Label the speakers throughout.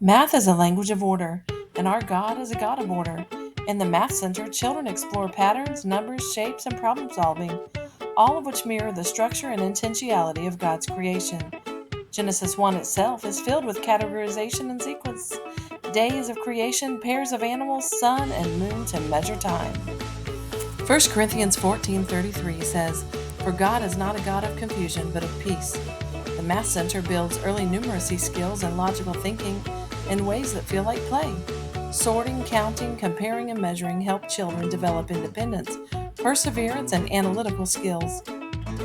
Speaker 1: Math is a language of order, and our God is a God of order. In the Math Center, children explore patterns, numbers, shapes, and problem solving, all of which mirror the structure and intentionality of God's creation. Genesis 1 itself is filled with categorization and sequence, days of creation, pairs of animals, sun and moon to measure time. 1 Corinthians 14:33 says, "For God is not a God of confusion, but of peace." The Math Center builds early numeracy skills and logical thinking in ways that feel like play. Sorting, counting, comparing, and measuring help children develop independence, perseverance, and analytical skills.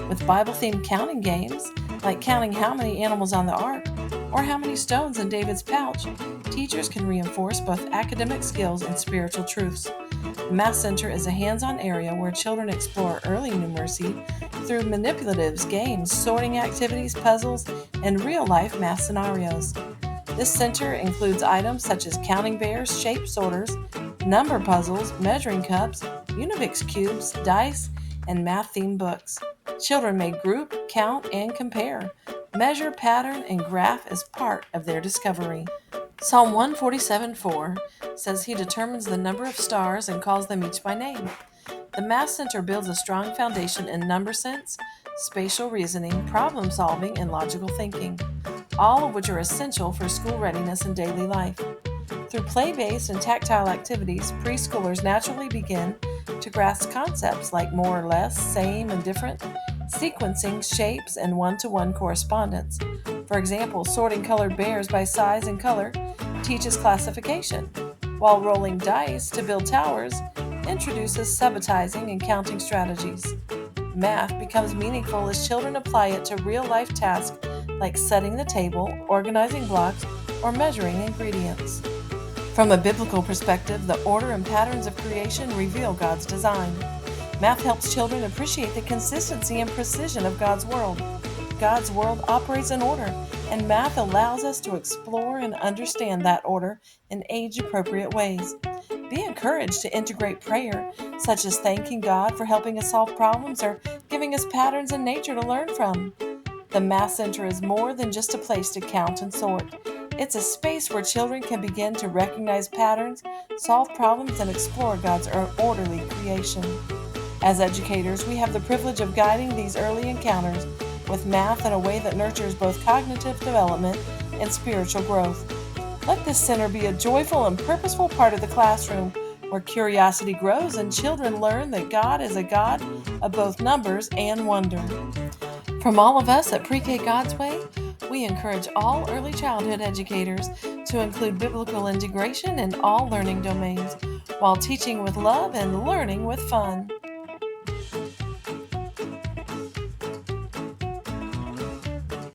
Speaker 1: With Bible-themed counting games, like counting how many animals on the ark or how many stones in David's pouch, teachers can reinforce both academic skills and spiritual truths. The Math Center is a hands-on area where children explore early numeracy through manipulatives, games, sorting activities, puzzles, and real-life math scenarios. This center includes items such as counting bears, shape sorters, number puzzles, measuring cups, Univix cubes, dice, and math-themed books. Children may group, count, and compare, measure, pattern, and graph as part of their discovery. Psalm 147:4 says he determines the number of stars and calls them each by name. The Math Center builds a strong foundation in number sense, spatial reasoning, problem solving, and logical thinking, all of which are essential for school readiness and daily life. Through play-based and tactile activities, preschoolers naturally begin to grasp concepts like more or less, same and different, sequencing, shapes, and one-to-one correspondence. For example, sorting colored bears by size and color teaches classification, while rolling dice to build towers introduces subitizing and counting strategies. Math becomes meaningful as children apply it to real-life tasks like setting the table, organizing blocks, or measuring ingredients. From a biblical perspective, the order and patterns of creation reveal God's design. Math helps children appreciate the consistency and precision of God's world. God's world operates in order, and math allows us to explore and understand that order in age-appropriate ways. Be encouraged to integrate prayer, such as thanking God for helping us solve problems or giving us patterns in nature to learn from. The Math Center is more than just a place to count and sort. It's a space where children can begin to recognize patterns, solve problems, and explore God's orderly creation. As educators, we have the privilege of guiding these early encounters with math in a way that nurtures both cognitive development and spiritual growth. Let this center be a joyful and purposeful part of the classroom where curiosity grows and children learn that God is a God of both numbers and wonder. From all of us at Pre-K God's Way, we encourage all early childhood educators to include biblical integration in all learning domains while teaching with love and learning with fun.